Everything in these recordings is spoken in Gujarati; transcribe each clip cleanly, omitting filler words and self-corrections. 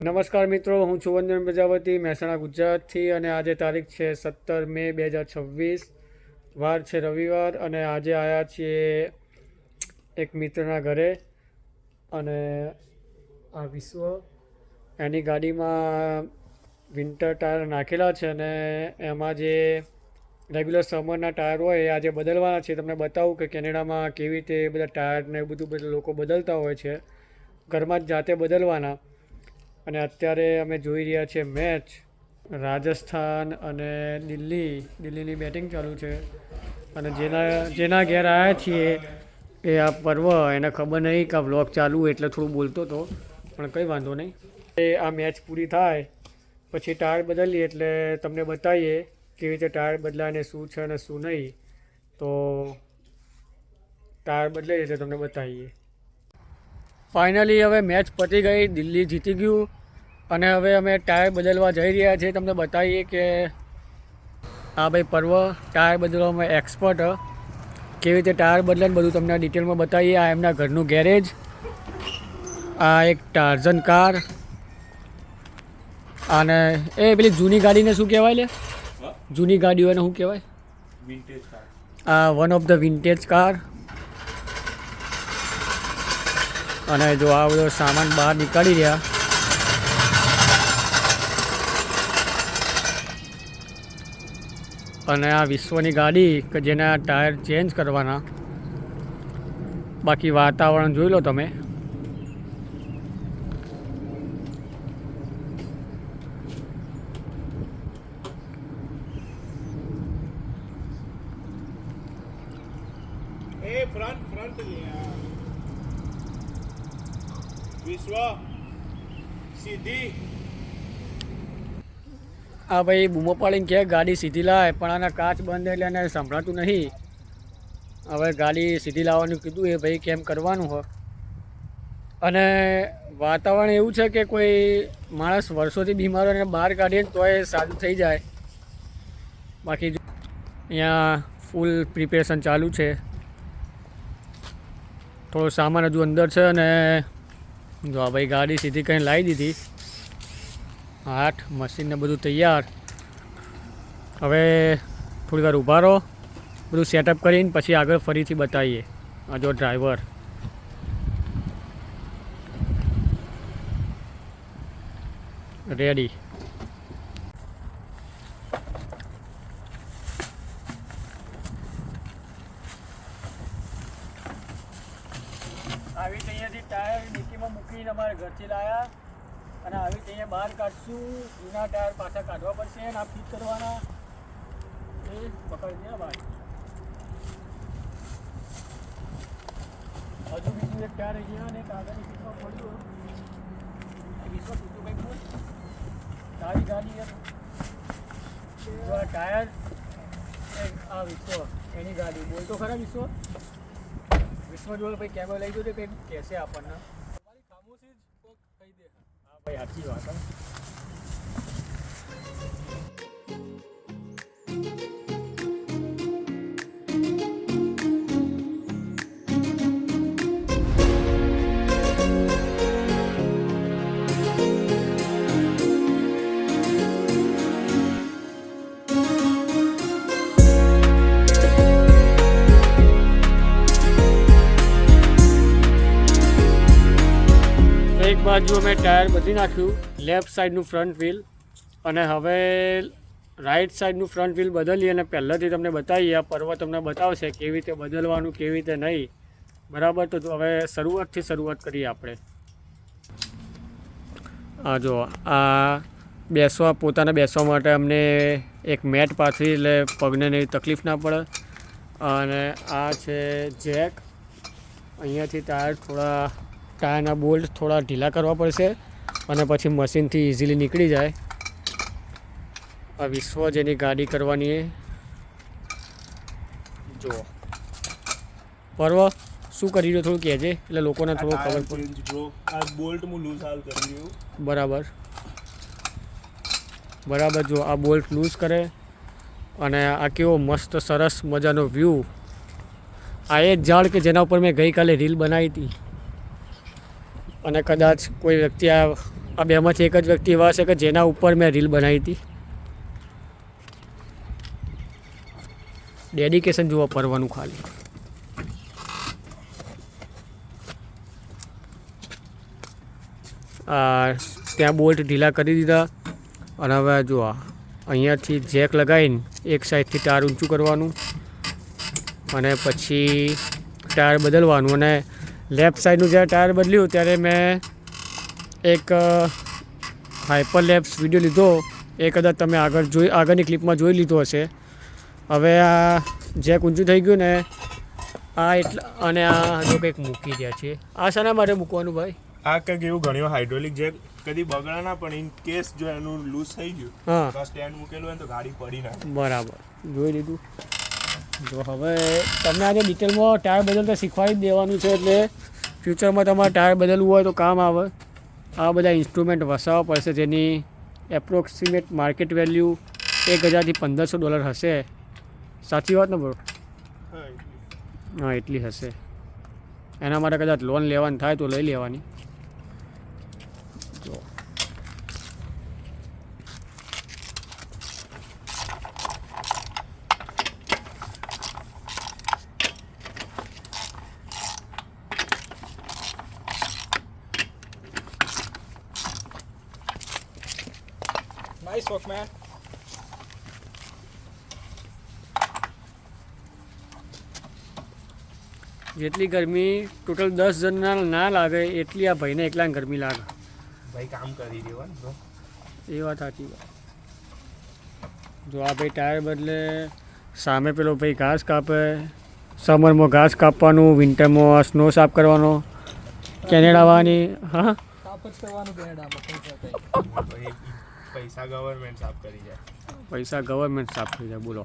નમસ્કાર મિત્રો, હું છું વંદન પ્રજાપતિ, મહેસાણા ગુજરાતથી. અને આજે તારીખ છે 17 મે 2026, વાર છે રવિવાર. અને આજે આવ્યા છીએ એક મિત્રના ઘરે. અને આ વિશ્વ એની ગાડીમાં વિન્ટર ટાયર નાખેલા છે અને એમાં જે રેગ્યુલર સમરના ટાયર હોય એ આજે બદલવાના છે. તમને બતાવું કે કેનેડામાં કેવી રીતે બધા ટાયરને બધું લોકો બદલતા હોય છે, ઘરમાં જ જાતે બદલવાના. અને અત્યારે અમે જોઈ રહ્યા છીએ મેચ, રાજસ્થાન અને દિલ્હીની બેટિંગ ચાલુ છે. અને જેના ઘેર આવ્યા છીએ એ આ પર્વ, એને ખબર નહીં કે આ વ્લોગ ચાલુ એટલે થોડું બોલતો હતો, પણ કંઈ વાંધો નહીં. એ આ મેચ પૂરી થાય પછી ટાયર બદલીએ એટલે તમને બતાવીએ કેવી રીતે ટાયર બદલાય ને શું છે અને શું નહીં. તો ટાયર બદલાઈએ એટલે તમને બતાવીએ. ફાઇનલી હવે મેચ પતી ગઈ, દિલ્હી જીતી ગયું. અને હવે અમે ટાયર બદલવા જઈ રહ્યા છીએ. તમને બતાવીએ કે આ ભાઈ પર્વ ટાયર બદલવામાં એક્સપર્ટ, કેવી રીતે ટાયર બદલે ને બધું તમને ડિટેલમાં બતાવીએ. આ એમના ઘરનું ગેરેજ, આ એક ટાર્ઝન કાર. અને એ પેલી જૂની ગાડીને શું કહેવાય? લે જૂની ગાડીઓને શું કહેવાય? Vintage car. આ one of the vintage car. અને જો આ બધો સામાન બહાર નીકાળી રહ્યા. અને આ વિશ્વની ગાડી કે જેના ટાયર ચેન્જ કરવાના. બાકી વાતાવરણ જોઈ લો તમે. फ्रंट विश्व सीधी. આ ભાઈ બૂમો પાડીને કહે ગાડી સીધી લાવે, પણ આના કાચ બંધ એટલે એને સંભળાતું નહીં. હવે ગાડી સીધી લાવવાનું કીધું, એ ભાઈ કેમ કરવાનું હોય. અને વાતાવરણ એવું છે કે કોઈ માણસ વર્ષોથી બીમાર હોય અને બહાર કાઢીએ તો એ સારું થઈ જાય. બાકી અહીંયા ફૂલ પ્રિપેરેશન ચાલુ છે. થોડો સામાન હજુ અંદર છે. અને જો આ ભાઈ ગાડી સીધી કંઈ લાવી દીધી, હાથ મશીનને બધું તૈયાર. હવે થોડી વાર ઊભા રહો, બધું સેટઅપ કરીને પછી આગળ ફરીથી બતાવીએ. આ જો ડ્રાઈવર રેડી. આવી રીતે અહીંયાથી ટાયર ડિક્કીમાં મૂકીને અમારે ઘરથી લાવ્યા. અને આવી રીતે અહીંયા બહાર કાઢશું. જૂના ટાયર પાછા કાઢવા પડશે અને આ ફિટ કરવાના. એ પકડી દે ભાઈ. હજુ બીજું એક ટાયર અહીંયા અને કાગળની ફીટમાં પડ્યું. વિશ્વ બીજું કંઈક બોલ. તારી ગાડી જો આ ટાયર, આ વિશ્વ એની ગાડી. બોલ તો ખરા વિશ્વ. વિશ્વ જોડે ભાઈ કેમેરો લઈ ગયો તો કંઈક કહેશે આપણને. તમારી ખામોશી જ કહી દે. હા ભાઈ, સાચી વાત. એક બાજુ અમે ટાયર બદલી નાખ્યું, લેફ્ટ સાઈડનું ફ્રન્ટ વ્હીલ. અને હવે રાઈટ સાઈડનું ફ્રન્ટ વ્હીલ બદલી અને પહેલાંથી તમને બતાવીએ. આ પર્વ તમને બતાવશે કેવી રીતે બદલવાનું, કેવી રીતે નહીં. બરાબર, તો હવે શરૂઆત કરીએ આપણે. આ જો આ પોતાને બેસવા માટે અમને એક મેટ પાથરી એટલે પગને એવી તકલીફ ના પડે. અને આ છે જેક. અહીંયાથી ટાયરના બોલ્ટ થોડા ઢીલા કરવા પડશે અને પછી મશીનથી ઇઝીલી નીકળી જાય. આ વિશ્વ જેની ગાડી કરવાની એ જો. પર્વ શું કરી રહ્યો થોડું કહેજે એટલે લોકોને થોડું ખબર પડે. આ બોલ્ટ હું લૂઝ હાલ કરી રહ્યો. બરાબર. જો આ બોલ્ટ લૂઝ કરે. અને આ કેવો મસ્ત સરસ મજાનો વ્યૂ. આ એ જ ઝાડ કે જેના ઉપર મેં ગઈકાલે રીલ બનાવી હતી. અને કદાચ કોઈ વ્યક્તિ આ આ બેમાંથી એક જ વ્યક્તિ એવા છે કે જેના ઉપર મેં રીલ બનાવી હતી. ડેડિકેશન જુઓ પરવાનું ખાલી. ત્યાં બોલ્ટ ઢીલા કરી દીધા અને હવે જુઓ અહીંયાથી જેક લગાવીને એક સાઈડથી ટાયર ઊંચું કરવાનું અને પછી ટાયર બદલવાનું. અને લેફ્ટ સાઈડનું જ્યારે ટાયર બદલ્યું ત્યારે મેં એક હાઇપર લેપ્સ વિડીયો લીધો, એ કદાચ તમે આગળની ક્લિપમાં જોઈ લીધો હશે. હવે આ જેક ઊંચું થઈ ગયું ને આ એટલા, અને આ જો કંઈક મૂકી રહ્યા છે. આ શાના માટે મૂકવાનું ભાઈ? આ કંઈક એવું ઘણી હાઇડ્રોલિક જેક કદી બગડા ના, પણ ઇન કેસ જો એનું લૂઝ થઈ ગયું હા તો સ્ટેન્ડ મૂકેલું હોય તો ગાડી પડી ના. બરાબર, જોઈ લીધું. જો હવે તમને આજે ડિટેલમાં ટાયર બદલતા શીખવાડી જ દેવાનું છે, એટલે ફ્યુચરમાં તમારે ટાયર બદલવું હોય તો કામ આવે. આ બધા ઇન્સ્ટ્રુમેન્ટ વસાવવા પડશે, જેની એપ્રોક્સિમેટ માર્કેટ વેલ્યુ $1000 થી $1500 હશે. સાચી વાત ને બ્રો? હા એટલી હશે. એના માટે કદાચ લોન લેવાની થાય તો લઈ લેવાની. જો Nice work, man. જેટલી ગરમી ટોટલ 10 જણના ના લાગે એટલી આ ભાઈને એકલાને ગરમી લાગે. ભાઈ કામ કરી રહ્યો ને bro. એ વાત સાચી. જો આ ભાઈ ટાયર બદલે, સામે પેલો ભાઈ ઘાસ કાપે. સમરમાં ઘાસ કાપવાનું, વિન્ટરમાં સ્નો સાફ કરવાનો, કેનેડાવાની. હા સાફ જ કરવાનું કેનેડામાં પૈસા કઈ. ભાઈ પૈસા ગવર્મેન્ટ સાફ કરી જાય. પૈસા ગવર્મેન્ટ સાફ થઈ જાય. બોલો.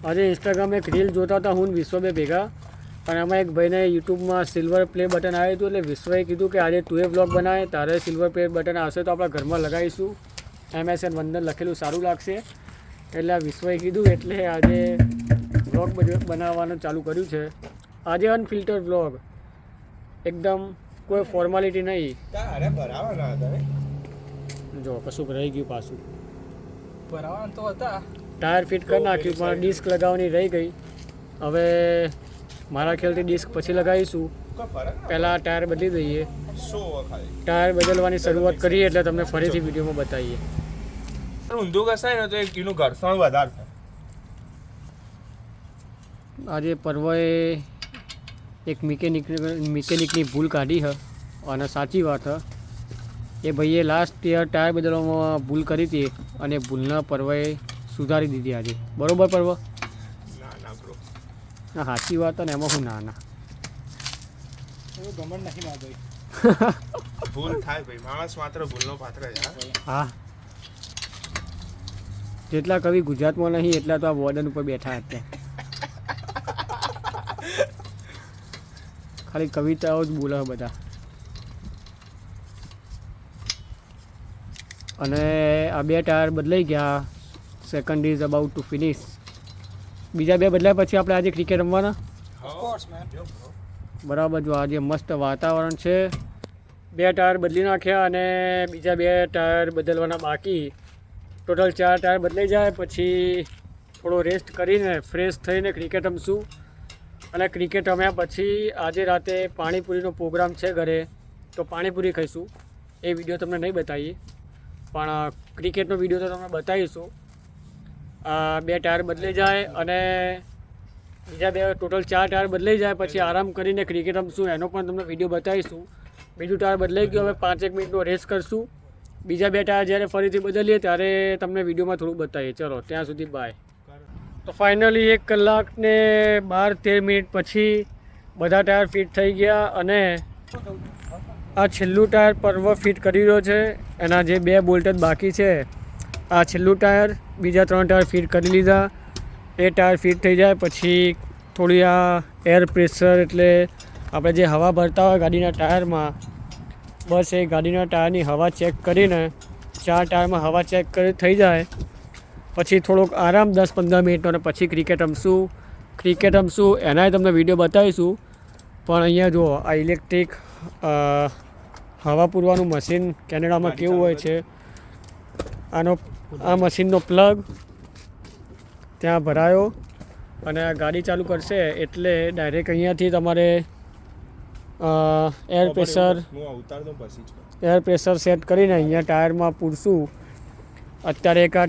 આજે ઇન્સ્ટાગ્રામ એક રીલ જોતા હતા હું વિશ્વબે ભેગા, અને એમાં એક ભાઈને યુટ્યુબમાં સિલ્વર પ્લે બટન આવ્યું હતું. એટલે વિશ્વએ કીધું કે આજે તું એ વ્લોગ બનાવે, તારે સિલ્વર પ્લે બટન આવશે તો આપણા ઘરમાં લગાવીશું. MSN વંદન લખેલું સારું લાગશે. એટલે આ વિશ્વએ કીધું એટલે આજે વ્લોગ બનાવવાનું ચાલુ કર્યું છે. આજે અનફિલ્ટર વ્લોગ, એકદમ કોઈ ફોર્માલિટી નહીં. અરે બરાબર ના હતા. જો કશુંક રહી ગયું પાછું. ભરાવાના તો હતા. ટાયર ફિટ કરી નાખ્યું પણ ડિસ્ક લગાવવાની રહી ગઈ. હવે મારા ખ્યાલથી ડિસ્ક પછી લગાવીશું. પહેલાં ટાયર બદલી દઈએ. ટાયર બદલવાની શરૂઆત કરીએ એટલે તમને ફરીથી વિડીયોમાં બતાવીએ. ઊંધું ઘસાય ને તો એનું ઘર્ષણ વધારે થાય. આજે પર્વએ એક મિકેનિકની ભૂલ કાઢી છે, અને સાચી વાત છે. એ ભાઈએ લાસ્ટ યર ટાયર બદલવામાં ભૂલ કરી હતી, અને ભૂલના પર્વએ સુધારી દીધી આજે. બરોબર પર્વ? ના બ્રો, હા સાચી વાત ને એમાં શું ના. એવું ગમન નહીં ના ભાઈ. ભૂલ થાય ભાઈ, માણસ માત્ર ભૂલનો પાત્ર છે. હા, જેટલા કવિ ગુજરાતમાં નહીં એટલા તો આ વોર્ડન ઉપર બેઠા હતા. ખાલી કવિતાઓ જ બોલે બધા. અને આ 2 ટાયર બદલાઈ ગયા. Second is about two finish. બીજા 2 બદલાય પછી આપણે આજે ક્રિકેટ રમવાના. Of course, man. બરાબર. જો આજે મસ્ત વાતાવરણ છે. 2 ટાયર બદલી નાખ્યા અને બીજા 2 ટાયર બદલવાના બાકી. ટોટલ 4 ટાયર બદલાઈ જાય પછી થોડો રેસ્ટ કરીને ફ્રેશ થઈને ક્રિકેટ રમશું. અને ક્રિકેટ રમ્યા પછી આજે રાતે પાણીપુરીનો પ્રોગ્રામ છે ઘરે, તો પાણીપુરી ખાઈશું. એ વિડીયો તમને નહીં બતાવીએ, પણ ક્રિકેટનો વિડીયો તો તમને બતાવીશું. 2 ટાયર બદલાઈ જાય અને બીજા 2 ટોટલ 4 ટાયર બદલાઈ જાય પછી આરામ કરીને ક્રિકેટ રમશું. એનો પણ તમને વિડીયો બતાવીશું. બીજું ટાયર બદલાઈ ગયું, હવે 5-1 મિનિટનો રેસ્ટ કરશું. બીજા 2 ટાયર જ્યારે ફરીથી બદલીએ ત્યારે તમને વિડીયોમાં થોડું બતાવીએ. ચલો ત્યાં સુધી બાય. તો ફાઇનલી 1 કલાક ને 12-13 મિનિટ પછી બધા ટાયર ફિટ થઈ ગયા, અને આ છેલ્લું ટાયર પર્વ ફિટ કરી રહ્યો છે. એના જે 2 બોલ્ટ જ બાકી છે. આ છેલ્લું ટાયર, બીજા 3 ટાયર ફિટ કરી લીધા. એ ટાયર ફિટ થઈ જાય પછી થોડી આ એર પ્રેશર, એટલે આપણે જે હવા ભરતા હોય ગાડીના ટાયરમાં, બસ એ ગાડીના ટાયરની હવા ચેક કરીને 4 ટાયરમાં હવા ચેક કરી થઈ જાય પછી થોડોક આરામ 10-15 મિનિટનો અને પછી ક્રિકેટ રમશું એનાય તમને વિડીયો બતાવીશું. પણ અહીંયા જુઓ આ ઇલેક્ટ્રિક હવા પૂરવાનું મશીન કેનેડામાં કેવું હોય છે. આ મશીનનો પ્લગ ત્યાં ભરાયો અને આ ગાડી ચાલુ કરશે એટલે ડાયરેક્ટ અહીંયાથી તમારે એર પ્રેશર સેટ કરીને અહીંયા ટાયરમાં પૂરશું. અત્યારે એક આ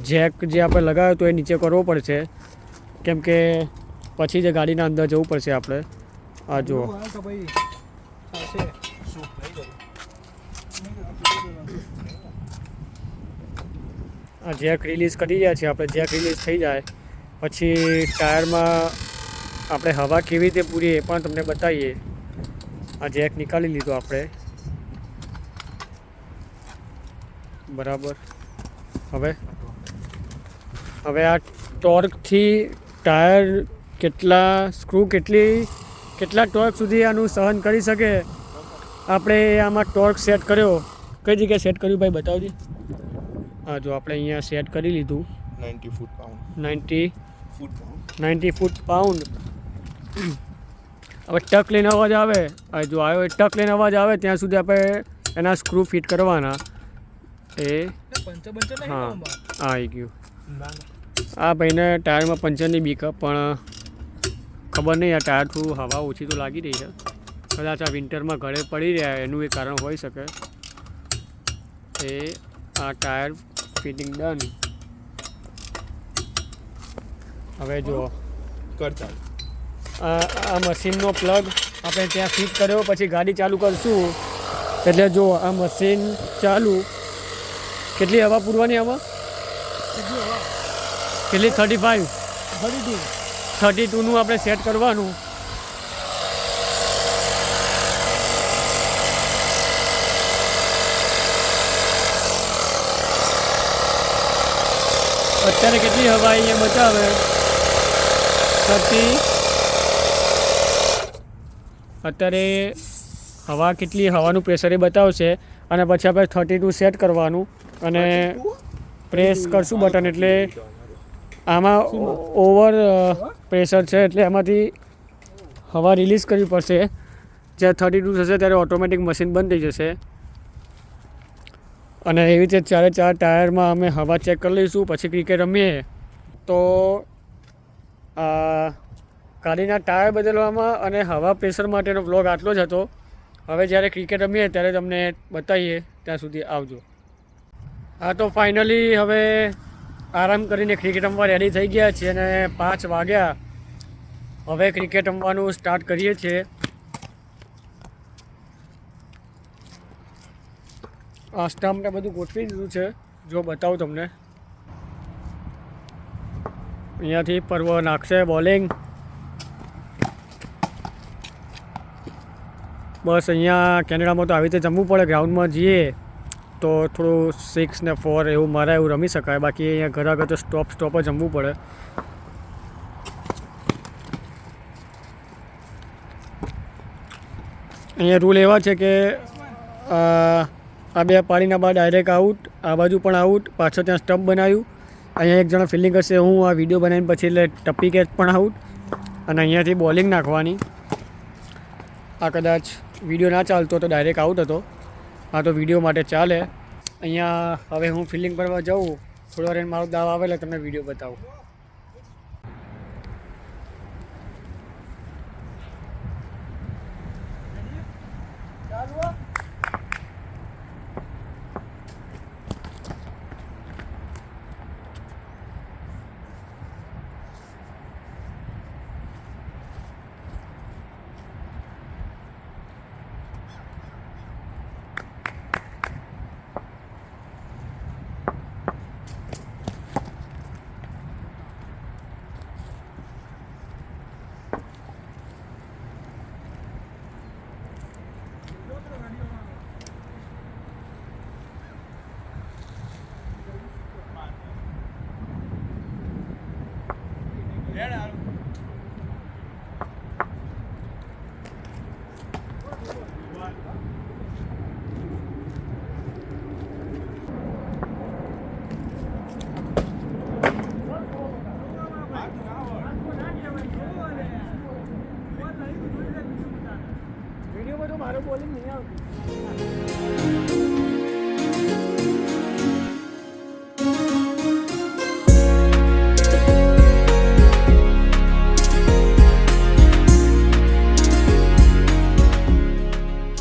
જેક જે આપણે લગાવ્યો તો એ નીચે કરવો પડશે કેમ કે પછી જે ગાડીના અંદર જવું પડશે આપણે. આ જુઓ આ જેક રિલીઝ કરી રહ્યા છીએ આપણે. જેક રિલીઝ થઈ જાય પછી ટાયરમાં આપણે હવા કેવી રીતે પૂરીએ એ પણ તમને બતાવીએ. આ જેક નીકાળી લીધો આપણે બરાબર. હવે આ ટોર્કથી ટાયર કેટલા ટોર્ક સુધી આનું સહન કરી શકે આપણે આમાં ટોર્ક સેટ કર્યો. કઈ જગ્યાએ સેટ કર્યું ભાઈ બતાવજે. હા જો આપણે અહીંયા સેટ કરી લીધું 90 ફૂટ પાઉન્ડ. હવે ટક લઈને અવાજ આવે જો આવ્યો એ ટક લઈને અવાજ આવે ત્યાં સુધી આપણે એના સ્ક્રૂ ફિટ કરવાના. હા આવી ગયું. આ ભાઈને ટાયરમાં પંચરની બીક પણ ખબર નહીં આ ટાયર થોડું હવા ઓછી તો લાગી રહી છે. કદાચ આ વિન્ટરમાં ઘરે પડી રહ્યા એનું એ કારણ હોઈ શકે. આ ટાયર ફિટિંગ ડન. હવે જુઓ આ મશીનનો પ્લગ આપણે ત્યાં ફિટ કર્યો પછી ગાડી ચાલુ કરશું એટલે જો આ મશીન ચાલુ. કેટલી હવા પૂરવાની આમાં? કેટલી? 32નું આપણે સેટ કરવાનું. અત્યારે કેટલી હવા અહીંયા બતાવે 30. અત્યારે હવા કેટલી હવાનું પ્રેશર એ બતાવશે અને પછી આપણે 32 સેટ કરવાનું અને પ્રેસ કરશું બટન એટલે આમાં ઓવર પ્રેશર છે એટલે એમાંથી હવા રિલીઝ કરવી પડશે. જ્યારે 32 થશે ત્યારે ઓટોમેટિક મશીન બંધ થઈ જશે. અને એવી રીતે 4 ટાયરમાં અમે હવા ચેક કરી લઈશું પછી ક્રિકેટ રમીએ. તો ગાડીના ટાયર બદલવામાં અને હવા પ્રેશર માટેનો વ્લોગ આટલો જ હતો. હવે જ્યારે ક્રિકેટ રમીએ ત્યારે તમને બતાવીએ. ત્યાં સુધી આવજો. હા તો ફાઇનલી હવે આરામ કરીને ક્રિકેટ રમવા રેડી થઈ ગયા છીએ અને 5 વાગ્યા. હવે ક્રિકેટ રમવાનું સ્ટાર્ટ કરીએ છીએ. આ સ્ટમ્પને બધું ગોઠવી દીધું છે જો બતાવું તમને. અહીંયાથી પર્વ નાખશે બોલિંગ. બસ અહીંયા કેનેડામાં તો આવી રીતે જમવું પડે. ગ્રાઉન્ડમાં જઈએ તો થોડું 6 ને 4 એવું મારે એવું રમી શકાય. બાકી અહીંયા ઘર આગળ તો સ્ટોપ જ જમવું પડે. અહીંયા રૂલ એવા છે કે આ 2 પાડીના બાદ ડાયરેક્ટ આઉટ. આ બાજુ પણ આઉટ. પાછળ ત્યાં સ્ટમ્પ બનાવ્યું. અહીંયા એક જણા ફિલ્ડિંગ કરશે. હું આ વિડીયો બનાવીને પછી એટલે ટપ્પી કેચ પણ આઉટ. અને અહીંયાથી બોલિંગ નાખવાની. આ કદાચ વિડીયો ના ચાલતો તો ડાયરેક્ટ આઉટ હતો. આ તો વિડીયો માટે ચાલે. અહીંયા હવે હું ફિલ્ડિંગ કરવા જાઉં. થોડો વાર મારો દાવ આવે એટલે તમને વિડીયો બતાવું.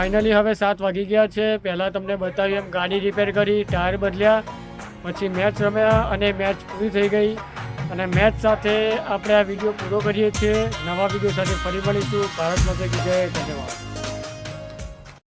ફાઇનલી હવે 7 વાગી ગયા છે. પહેલાં તમને બતાવ્યું એમ ગાડી રિપેર કરી, ટાયર બદલ્યા, પછી મેચ રમ્યા અને મેચ પૂરી થઈ ગઈ. અને મેચ સાથે આપણે આ વિડીયો પૂરો કરીએ છીએ. નવા વિડીયો સાથે ફરી મળીશું. ભારત માતા કી જય. ધન્યવાદ.